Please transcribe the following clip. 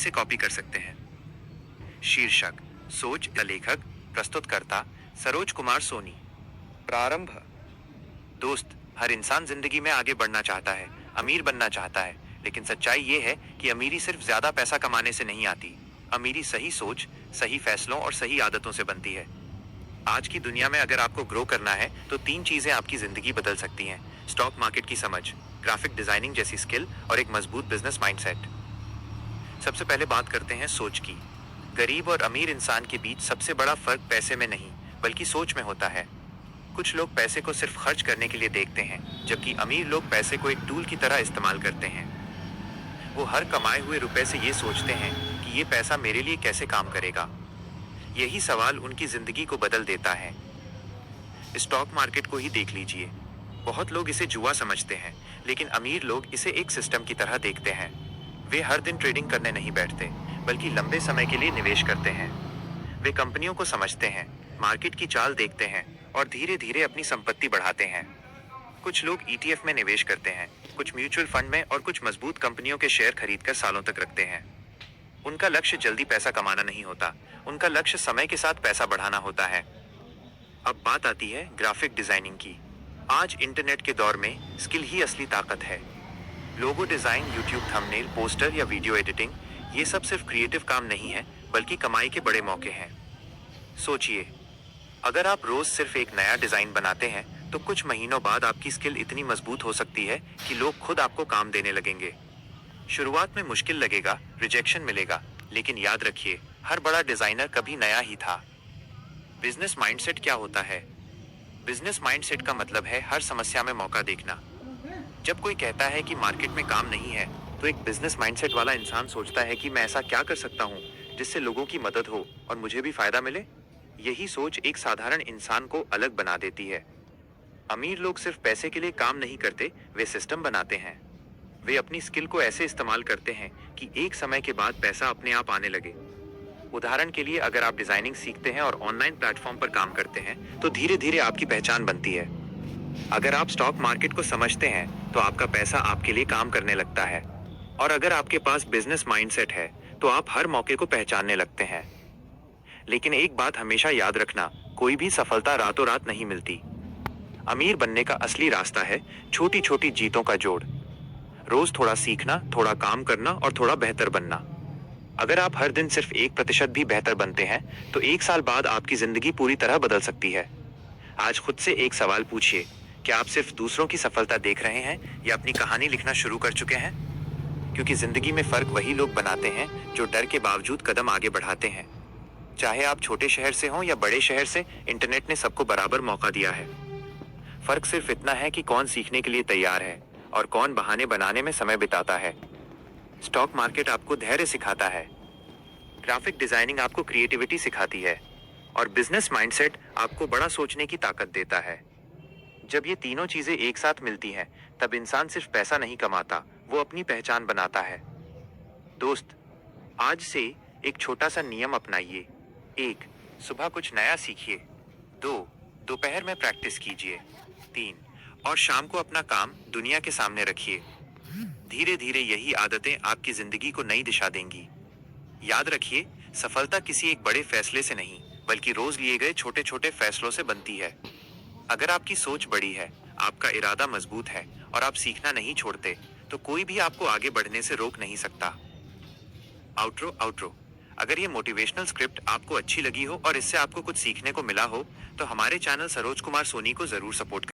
से कॉपी कर सकते हैं। शीर्षक, सोच या लेखक, प्रस्तुतकर्ता सरोज कुमार सोनी। प्रारंभ। दोस्त, हर इंसान जिंदगी में आगे बढ़ना चाहता है, अमीर बनना चाहता है, लेकिन सच्चाई ये है कि अमीरी सिर्फ ज्यादा पैसा कमाने से नहीं आती। अमीरी सही सोच, सही फैसलों और सही आदतों से बनती है। आज की दुनिया में अगर आपको ग्रो करना है तो 3 चीजें आपकी जिंदगी बदल सकती हैं: स्टॉक मार्केट की समझ, ग्राफिक डिजाइनिंग जैसी स्किल और एक मजबूत बिजनेस माइंडसेट। सबसे पहले बात करते हैं सोच की। गरीब और अमीर इंसान के बीच सबसे बड़ा फर्क पैसे में नहीं, बल्कि सोच में होता है। कुछ लोग पैसे को सिर्फ खर्च करने के लिए देखते हैं, जबकि अमीर लोग पैसे को एक टूल की तरह इस्तेमाल करते हैं। वो हर कमाए हुए रुपए से ये सोचते हैं कि ये पैसा मेरे लिए कैसे काम करेगा। यही सवाल उनकी जिंदगी को बदल देता है। स्टॉक मार्केट को ही देख लीजिए। बहुत लोग इसे जुआ समझते हैं, लेकिन अमीर लोग इसे एक सिस्टम की तरह देखते हैं। वे हर दिन ट्रेडिंग करने नहीं बैठते, बल्कि लंबे समय के लिए निवेश करते हैं। वे कंपनियों को समझते हैं, मार्केट की चाल देखते हैं और धीरे धीरे अपनी संपत्ति बढ़ाते हैं। कुछ लोग ईटीएफ में निवेश करते हैं, कुछ म्यूचुअल फंड में और कुछ मजबूत कंपनियों के शेयर खरीदकर सालों तक रखते हैं। उनका लक्ष्य जल्दी पैसा कमाना नहीं होता, उनका लक्ष्य समय के साथ पैसा बढ़ाना होता है। अब बात आती है ग्राफिक डिजाइनिंग की। आज इंटरनेट के दौर में स्किल ही असली ताकत है। Logo design, YouTube thumbnail, poster या वीडियो एडिटिंग, ये सब सिर्फ क्रिएटिव काम नहीं है, बल्कि कमाई के बड़े मौके हैं। सोचिए, अगर आप रोज सिर्फ एक नया डिजाइन बनाते हैं तो कुछ महीनों बाद आपकी स्किल इतनी मजबूत हो सकती है कि लोग खुद आपको काम देने लगेंगे। शुरुआत में मुश्किल लगेगा, रिजेक्शन मिलेगा, लेकिन याद रखिए, हर बड़ा डिजाइनर कभी नया ही था। बिजनेस माइंडसेट क्या होता है? बिजनेस माइंडसेट का मतलब है हर समस्या में मौका देखना। जब कोई कहता है कि मार्केट में काम नहीं है, तो एक बिजनेस माइंडसेट वाला इंसान सोचता है कि मैं ऐसा क्या कर सकता हूँ जिससे लोगों की मदद हो और मुझे भी फायदा मिले। यही सोच एक साधारण इंसान को अलग बना देती है। अमीर लोग सिर्फ पैसे के लिए काम नहीं करते, वे सिस्टम बनाते हैं। वे अपनी स्किल को ऐसे इस्तेमाल करते हैं कि एक समय के बाद पैसा अपने आप आने लगे। उदाहरण के लिए, अगर आप डिजाइनिंग सीखते हैं और ऑनलाइन प्लेटफॉर्म पर काम करते हैं तो धीरे धीरे आपकी पहचान बनती है। अगर आप स्टॉक मार्केट को समझते हैं तो आपका पैसा आपके लिए काम करने लगता है। और अगर आपके पास बिजनेस माइंडसेट है तो आप हर मौके को पहचानने लगते हैं। लेकिन एक बात हमेशा याद रखना, कोई भी सफलता रातों रात नहीं मिलती। अमीर बनने का असली रास्ता है छोटी छोटी जीतों का जोड़। रोज थोड़ा सीखना, थोड़ा काम करना और थोड़ा बेहतर बनना। अगर आप हर दिन सिर्फ 1% भी बेहतर बनते हैं तो 1 साल बाद आपकी जिंदगी पूरी तरह बदल सकती है। आज खुद से एक सवाल पूछिए, क्या आप सिर्फ दूसरों की सफलता देख रहे हैं या अपनी कहानी लिखना शुरू कर चुके हैं? क्योंकि जिंदगी में फर्क वही लोग बनाते हैं जो डर के बावजूद कदम आगे बढ़ाते हैं। चाहे आप छोटे शहर से हों या बड़े शहर से, इंटरनेट ने सबको बराबर मौका दिया है। फर्क सिर्फ इतना है कि कौन सीखने के लिए तैयार है और कौन बहाने बनाने में समय बिताता है। स्टॉक मार्केट आपको धैर्य सिखाता है, ग्राफिक डिजाइनिंग आपको क्रिएटिविटी सिखाती है और बिजनेस माइंडसेट आपको बड़ा सोचने की ताकत देता है। जब ये तीनों चीजें एक साथ मिलती हैं, तब इंसान सिर्फ पैसा नहीं कमाता, वो अपनी पहचान बनाता है। दोस्त, आज से एक छोटा सा नियम अपनाइए। 1. सुबह कुछ नया सीखिए। 2. दोपहर में प्रैक्टिस कीजिए। 3. और शाम को अपना काम दुनिया के सामने रखिए। धीरे धीरे यही आदतें आपकी जिंदगी को नई दिशा देंगी। याद रखिए, सफलता किसी एक बड़े फैसले से नहीं, बल्कि रोज लिए गए छोटे छोटे फैसलों से बनती है। अगर आपकी सोच बड़ी है, आपका इरादा मजबूत है और आप सीखना नहीं छोड़ते, तो कोई भी आपको आगे बढ़ने से रोक नहीं सकता। आउटरो। अगर ये मोटिवेशनल स्क्रिप्ट आपको अच्छी लगी हो और इससे आपको कुछ सीखने को मिला हो, तो हमारे चैनल सरोज कुमार सोनी को जरूर सपोर्ट